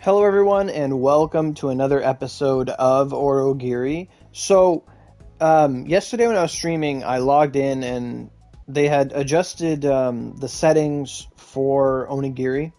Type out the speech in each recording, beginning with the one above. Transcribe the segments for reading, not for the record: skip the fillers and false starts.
Hello everyone and welcome to another episode of Aurogiri. Yesterday when I was streaming, I logged in and they had adjusted the settings for Onigiri,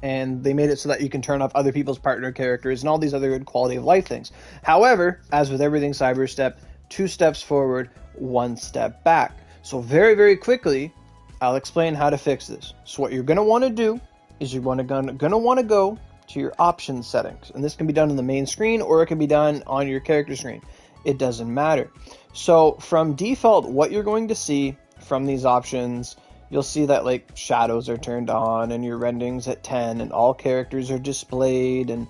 and they made it so that you can turn off other people's partner characters and all these other good quality of life things. However, as with everything Cyberstep, 2 steps forward, 1 step back. So very quickly, I'll explain how to fix this. So what you're going to want to do is you're going to want to go to your options settings, and this can be done in the main screen or it can be done on your character screen. It doesn't matter. So from default, what you're going to see from these options, you'll see that like shadows are turned on and your rendering's at 10 and all characters are displayed, and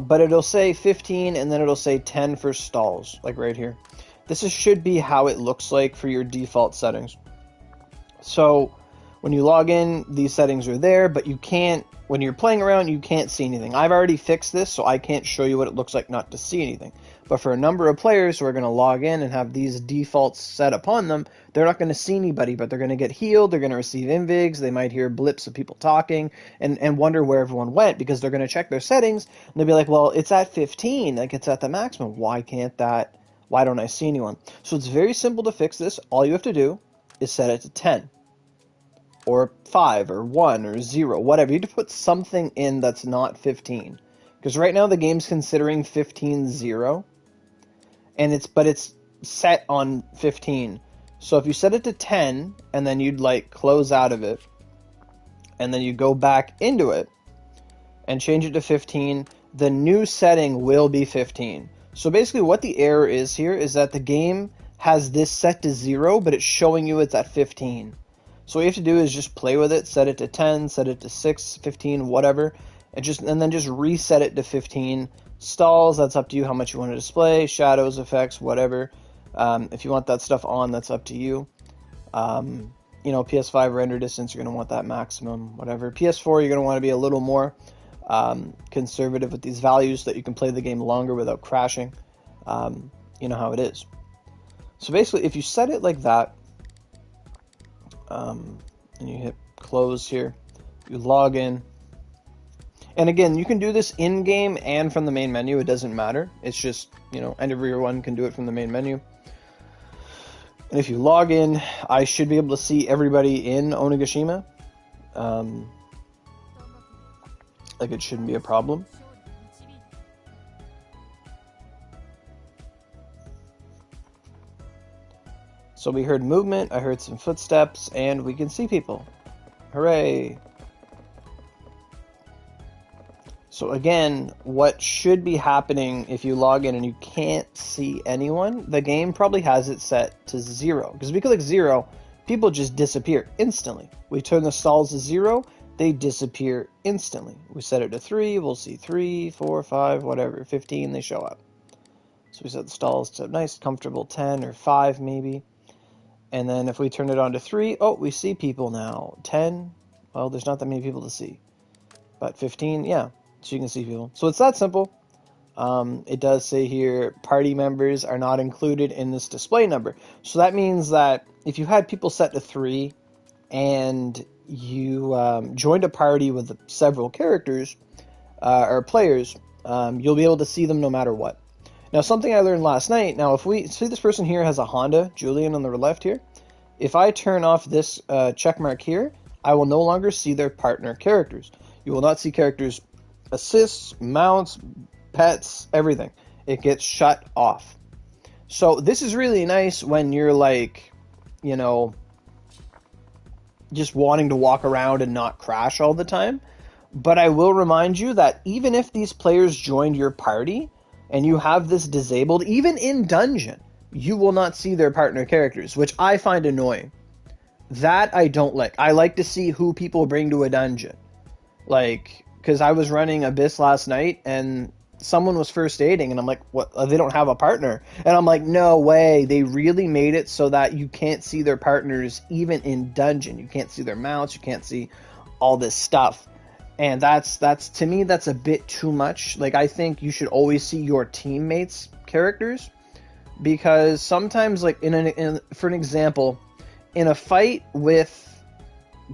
but it'll say 15 and then it'll say 10 for stalls, like right here. Should be how it looks like for your default settings. So when you log in, these settings are there, but you can't, when you're playing around, you can't see anything. I've already fixed this, so I can't show you what it looks like not to see anything. But for a number of players who are going to log in and have these defaults set upon them, they're not going to see anybody, but they're going to get healed, they're going to receive invigs, they might hear blips of people talking, and wonder where everyone went, because they're going to check their settings, and they'll be like, well, it's at 15, like it's at the maximum, why don't I see anyone? So it's very simple to fix this. All you have to do is set it to 10. Or 5, or 1, or 0, whatever. You have to put something in that's not 15. Because right now the game's considering 15 0. But it's set on 15. So if you set it to 10, and then you'd like close out of it, and then you go back into it, and change it to 15, the new setting will be 15. So basically what the error is here is that the game has this set to 0, but it's showing you it's at 15. So what you have to do is just play with it, set it to 10, set it to 6, 15, whatever, and then just reset it to 15. Stalls, that's up to you how much you want to display. Shadows, effects, whatever. If you want that stuff on, that's up to you. PS5 render distance, you're going to want that maximum, whatever. PS4, you're going to want to be a little more conservative with these values so that you can play the game longer without crashing. You know how it is. So basically, if you set it like that, and you hit close here, you log in, and again, you can do this in-game and from the main menu. It doesn't matter. It's just, and everyone can do it from the main menu. And if you log in, I should be able to see everybody in Onigashima. Like it shouldn't be a problem. So we heard movement, I heard some footsteps, and we can see people. Hooray! So again, what should be happening if you log in and you can't see anyone, the game probably has it set to 0. Because if we click 0, people just disappear instantly. We turn the stalls to 0, they disappear instantly. We set it to 3, we'll see 3, 4, 5, whatever, 15, they show up. So we set the stalls to nice, comfortable 10 or 5 maybe. And then if we turn it on to 3, oh, we see people now. 10, well, there's not that many people to see. But 15, yeah, so you can see people. So it's that simple. It does say here, party members are not included in this display number. So that means that if you had people set to 3 and you joined a party with several characters or players, you'll be able to see them no matter what. Now, something I learned last night, now if we see this person here has a Honda, Julian on the left here, if I turn off this check mark here, I will no longer see their partner characters. You will not see characters' assists, mounts, pets, everything. It gets shut off. So this is really nice when you're like, just wanting to walk around and not crash all the time. But I will remind you that even if these players joined your party, and you have this disabled, even in dungeon, you will not see their partner characters, which I find annoying. That I don't like. I like to see who people bring to a dungeon. Like, because I was running Abyss last night, and someone was first aiding, and I'm like, what? They don't have a partner. And I'm like, no way. They really made it so that you can't see their partners even in dungeon. You can't see their mounts. You can't see all this stuff. And that's to me, that's a bit too much. Like, I think you should always see your teammates' characters, because sometimes, like, for an example, in a fight with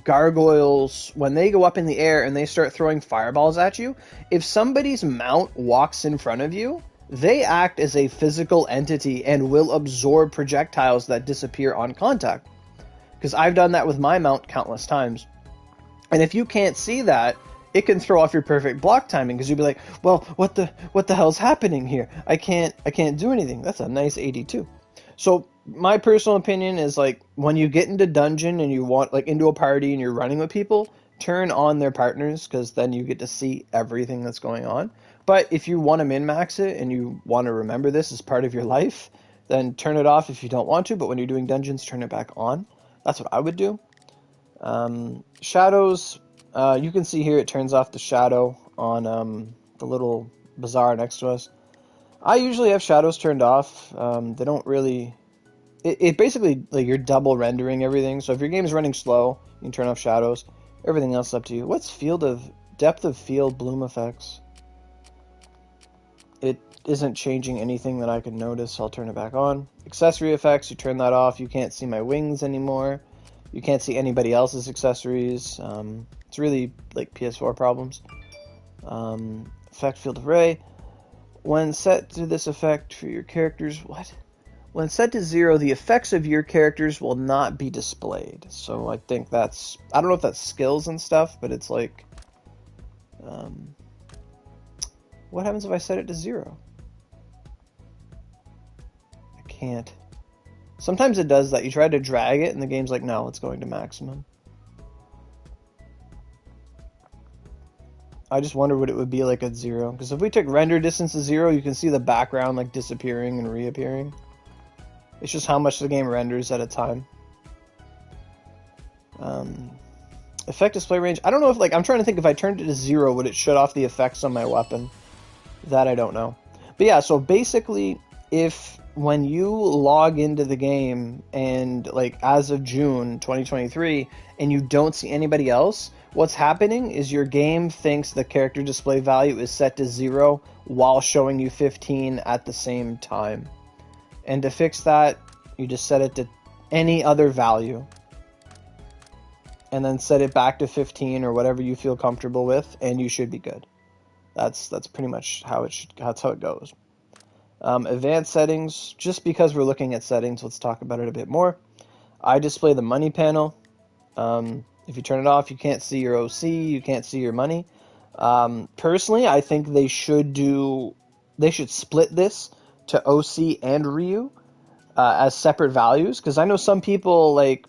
gargoyles, when they go up in the air and they start throwing fireballs at you, if somebody's mount walks in front of you, they act as a physical entity and will absorb projectiles that disappear on contact. Because I've done that with my mount countless times. And if you can't see that, it can throw off your perfect block timing, because you'll be like, well, what the hell's happening here? I can't do anything. That's a nice 82. So my personal opinion is, like, when you get into dungeon and you want, like, into a party and you're running with people, turn on their partners, because then you get to see everything that's going on. But if you want to min-max it and you want to remember this as part of your life, then turn it off if you don't want to. But when you're doing dungeons, turn it back on. That's what I would do. Shadows, you can see here it turns off the shadow on the little bazaar next to us. I usually have shadows turned off. They don't really... It basically, like, you're double rendering everything. So if your game is running slow, you can turn off shadows. Everything else is up to you. What's depth of field bloom effects? It isn't changing anything that I can notice, so I'll turn it back on. Accessory effects, you turn that off. You can't see my wings anymore. You can't see anybody else's accessories. It's really like PS4 problems. Effect field of ray. When set to this effect for your characters, what? When set to 0, the effects of your characters will not be displayed. So I think that's, I don't know if that's skills and stuff, but it's like, what happens if I set it to 0? I can't. Sometimes it does that. You try to drag it and the game's like, no, it's going to maximum. I just wonder what it would be like at 0. Because if we took render distance to 0, you can see the background like disappearing and reappearing. It's just how much the game renders at a time. Effect display range. I don't know if, like, I'm trying to think if I turned it to 0, would it shut off the effects on my weapon? That I don't know. But yeah, so basically, when you log into the game and, like, as of June 2023, and you don't see anybody else, what's happening is your game thinks the character display value is set to 0 while showing you 15 at the same time. And to fix that, you just set it to any other value. And then set it back to 15 or whatever you feel comfortable with, and you should be good. That's pretty much that's how it goes. Advanced settings, just because we're looking at settings, let's talk about it a bit more. I display the money panel. If you turn it off, you can't see your OC, you can't see your money. Personally, I think they should split this to OC and Ryu as separate values, because I know some people, like,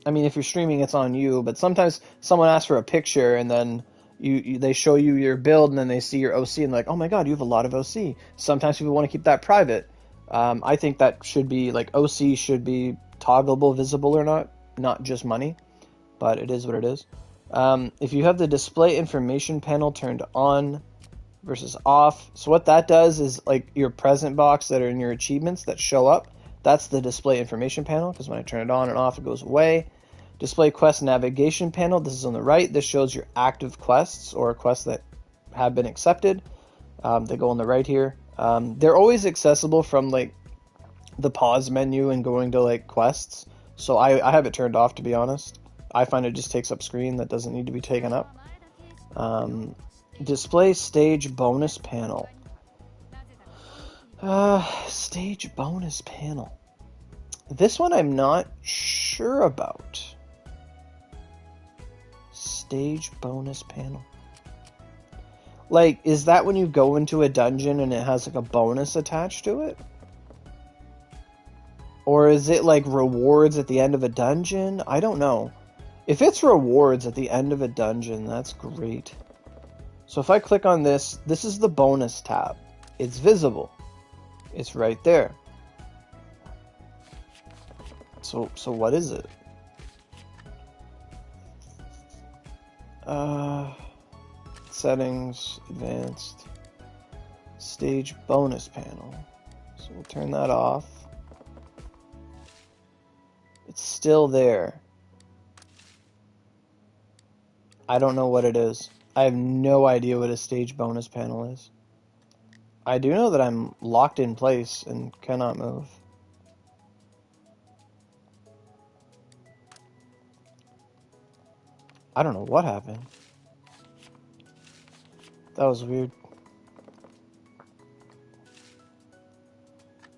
I mean, if you're streaming, it's on you, but sometimes someone asks for a picture and then they show you your build and then they see your OC and they're like, oh my god, you have a lot of OC. Sometimes people want to keep that private. I think that should be, like, OC should be toggleable, visible or not just money, but it is what it is. If you have the display information panel turned on versus off, so what that does is, like, your present box that are in your achievements that show up, that's the display information panel, because when I turn it on and off, it goes away. Display quest navigation panel, this is on the right. This shows your active quests or quests that have been accepted. They go on the right here. They're always accessible from, like, the pause menu and going to, like, quests. So I have it turned off, to be honest. I find it just takes up screen that doesn't need to be taken up. Display stage bonus panel. Stage bonus panel. This one I'm not sure about. Stage bonus panel. Like, is that when you go into a dungeon and it has, like, a bonus attached to it? Or is it, like, rewards at the end of a dungeon? I don't know. If it's rewards at the end of a dungeon, that's great. So if I click on this, this is the bonus tab. It's visible. It's right there. So what is it? Settings, advanced, stage bonus panel. So we'll turn that off. It's still there. I don't know what it is. I have no idea what a stage bonus panel is. I do know that I'm locked in place and cannot move. I don't know what happened. That was weird.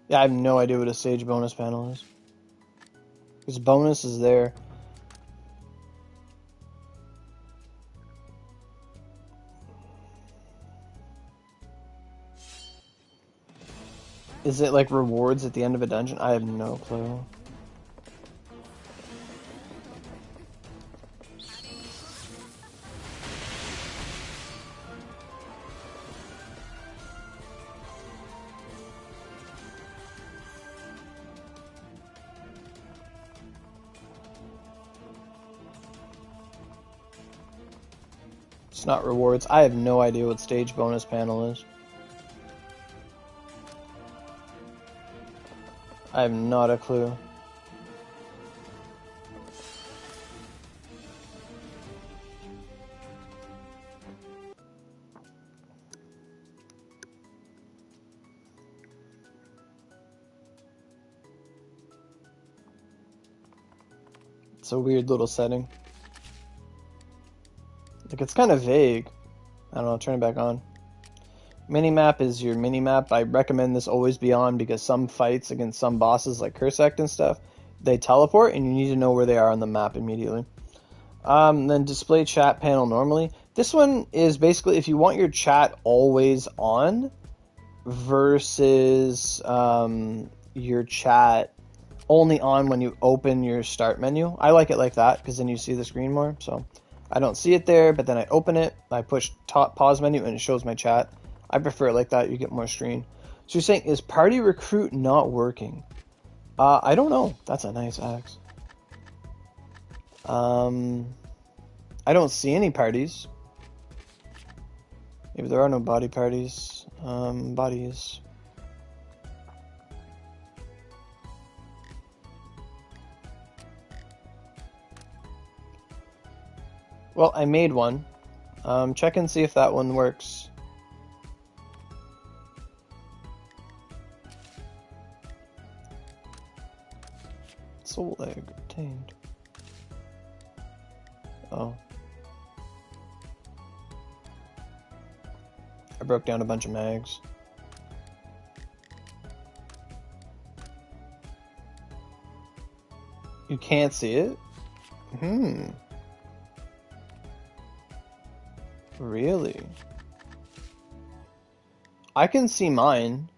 Yeah, I have no idea what a stage bonus panel is. Because bonus is there. Is it like rewards at the end of a dungeon? I have no clue. It's not rewards. I have no idea what stage bonus panel is. I have not a clue. It's a weird little setting. Like, it's kind of vague. I don't know, turn it back on. Minimap is your minimap. I recommend this always be on because some fights against some bosses like Cursect and stuff, they teleport and you need to know where they are on the map immediately. Then display chat panel normally. This one is basically if you want your chat always on versus your chat only on when you open your start menu. I like it like that because then you see the screen more. So I don't see it there, but then I open it, I push top pause menu and it shows my chat. I prefer it like that, you get more screen. So you're saying, is party recruit not working? I don't know. That's a nice axe. I don't see any parties. Maybe there are no body parties. Bodies. Well, I made one. Check and see if that one works. Soul egg obtained. Oh. I broke down a bunch of mags. You can't see it? Really? I can see mine.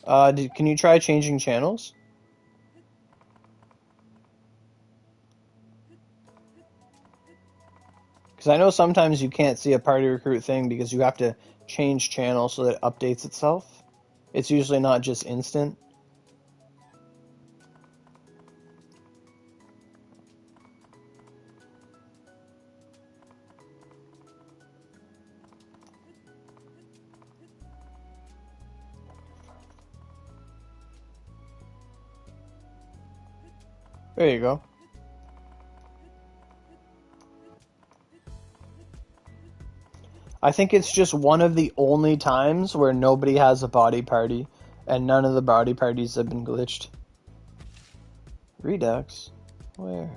Can you try changing channels? Because I know sometimes you can't see a party recruit thing because you have to change channel so that it updates itself. It's usually not just instant. There you go. I think it's just one of the only times where nobody has a body party, and none of the body parties have been glitched. Redux? Where?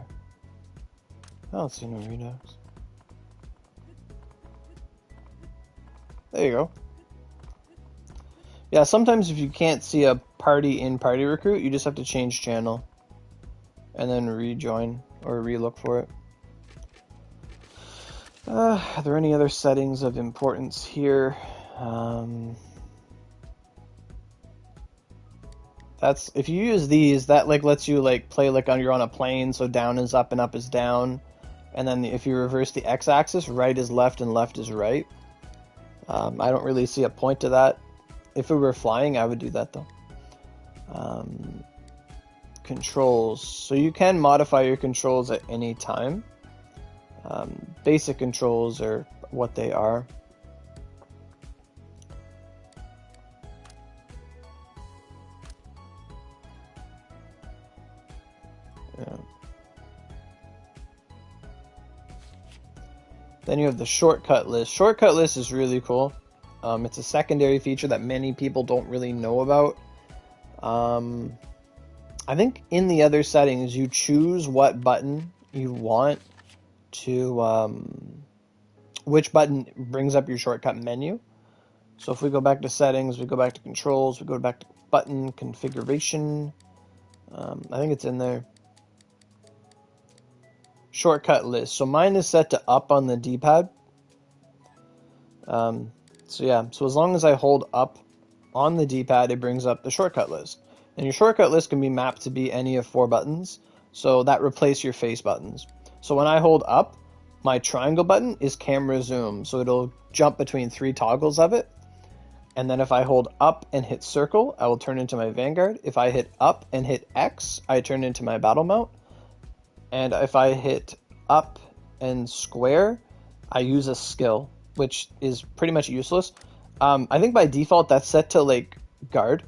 I don't see no Redux. There you go. Yeah, sometimes if you can't see a party in Party Recruit, you just have to change channel. And then rejoin, or re-look for it. Are there any other settings of importance here? That's if you use these, that like lets you like play like you're on a plane, so down is up and up is down, and then if you reverse the x-axis, right is left and left is right. I don't really see a point to that. If it were flying, I would do that though. Controls. So you can modify your controls at any time. Basic controls are what they are. Yeah. Then you have the shortcut list. Shortcut list is really cool. It's a secondary feature that many people don't really know about. I think in the other settings, you choose what button you want to, which button brings up your shortcut menu. So if we go back to settings, we go back to controls, we go back to button configuration, I think it's in there. Shortcut list. So mine is set to up on the D-pad. So yeah, so as long as I hold up on the D-pad, it brings up the shortcut list. And your shortcut list can be mapped to be any of 4 buttons, so that replace your face buttons. So when I hold up, my triangle button is camera zoom, so it'll jump between 3 toggles of it. And then if I hold up and hit circle, I will turn into my Vanguard. If I hit up and hit X, I turn into my battle mount. And if I hit up and square, I use a skill, which is pretty much useless. I think by default that's set to like guard.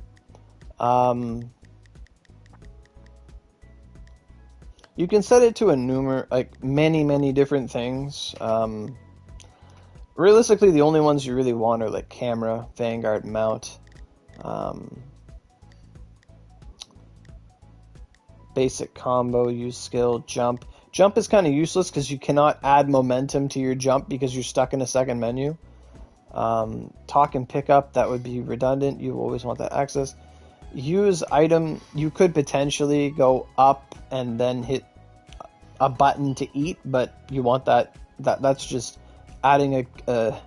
You can set it to many different things. Realistically, the only ones you really want are like camera, Vanguard, mount, basic combo, use skill, jump. Jump is kind of useless because you cannot add momentum to your jump because you're stuck in a second menu. Talk and pick up, that would be redundant. You always want that access. Use item, you could potentially go up and then hit a button to eat, but you want that's just adding a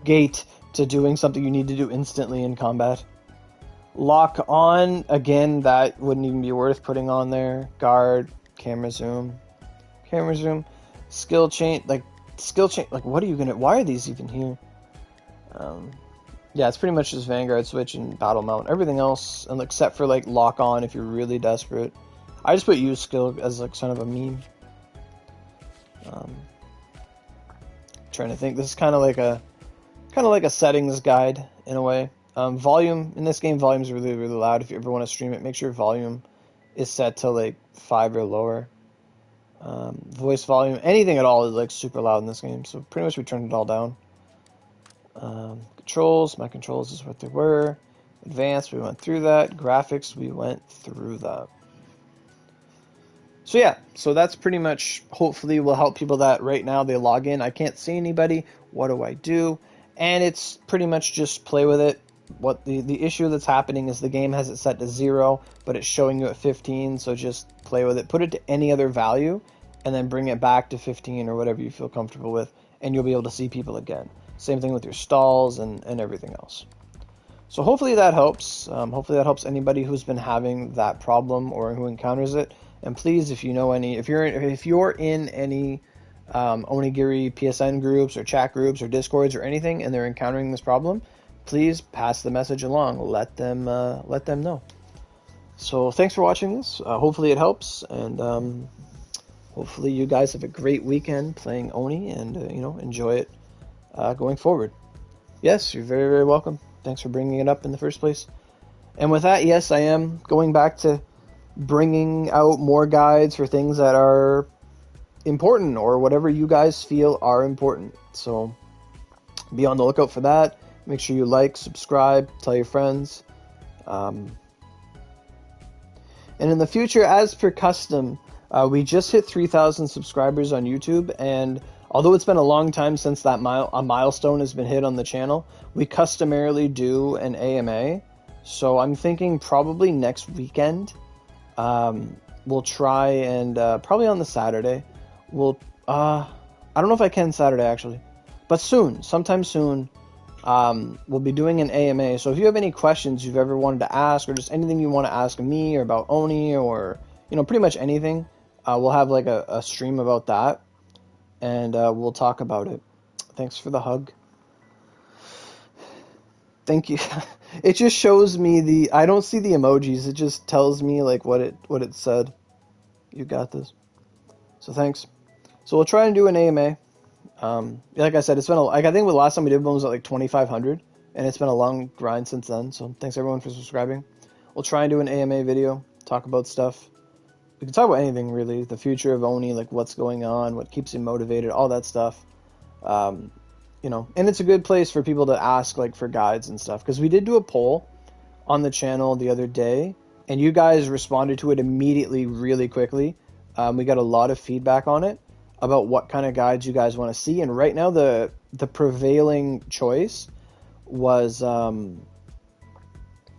gate to doing something you need to do instantly in combat. Lock on, again, that wouldn't even be worth putting on there. Guard, camera zoom, skill chain, like what are you gonna, why are these even here? Yeah, it's pretty much just Vanguard, switch, and battle mount. Everything else, and except for like lock on if you're really desperate. I just put use skill as like kind of a meme. Trying to think, this is kind of like a settings guide in a way. Volume in this game, volume is really loud. If you ever want to stream it, make sure volume is set to like 5 or lower. Voice volume, anything at all is like super loud in this game, so pretty much we turned it all down. Controls, my controls is what they were. Advanced, we went through that. Graphics, we went through that. So yeah, so that's pretty much, hopefully will help people that right now they log in. I can't see anybody. What do I do? And it's pretty much just play with it. What the issue that's happening is the game has it set to 0, but it's showing you at 15, so just play with it. Put it to any other value, and then bring it back to 15 or whatever you feel comfortable with, and you'll be able to see people again. Same thing with your stalls and everything else. So hopefully that helps. Hopefully that helps anybody who's been having that problem or who encounters it. And please, if you know any, if you're in any Onigiri PSN groups or chat groups or Discords or anything, and they're encountering this problem, please pass the message along. Let them know. So thanks for watching this. Hopefully it helps, and hopefully you guys have a great weekend playing Oni, and enjoy it going forward. Yes, you're very, very welcome. Thanks for bringing it up in the first place. And with that, yes, I am going back to bringing out more guides for things that are important or whatever you guys feel are important. So be on the lookout for that. Make sure you like, subscribe, tell your friends. And in the future, as per custom, we just hit 3,000 subscribers on YouTube, and although it's been a long time since that a milestone has been hit on the channel, we customarily do an AMA. So I'm thinking probably next weekend, we'll try and probably on the Saturday, I don't know if I can Saturday actually, but sometime soon, we'll be doing an AMA. So if you have any questions you've ever wanted to ask, or just anything you want to ask me or about Oni, or pretty much anything, we'll have like a stream about that, and we'll talk about it. Thanks for the hug. Thank you. It just shows me I don't see the emojis. It just tells me like what it said. You got this. So thanks. So we'll try and do an AMA. Like I said, it's been I think the last time we did one was at like 2,500, and it's been a long grind since then. So thanks everyone for subscribing. We'll try and do an AMA video, talk about stuff. We can talk about anything really, the future of Oni, like what's going on, what keeps you motivated, all that stuff. And it's a good place for people to ask like for guides and stuff, because we did do a poll on the channel the other day, and you guys responded to it immediately, really quickly. We got a lot of feedback on it about what kind of guides you guys want to see, and right now the prevailing choice was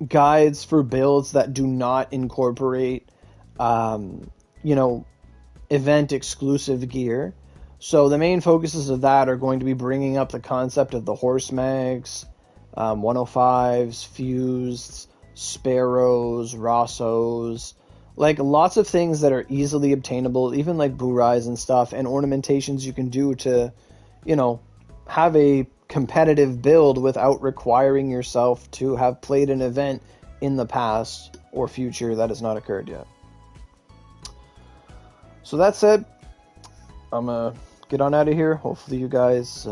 guides for builds that do not incorporate, event exclusive gear. So the main focuses of that are going to be bringing up the concept of the horse mags, 105s, fused, sparrows, rossos, like lots of things that are easily obtainable, even like burais and stuff, and ornamentations you can do to, have a competitive build without requiring yourself to have played an event in the past or future that has not occurred yet. So that said, I'm gonna get on out of here. Hopefully you guys,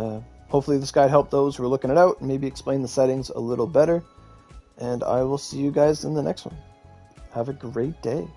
hopefully this guide helped those who are looking it out and maybe explain the settings a little better. And I will see you guys in the next one. Have a great day.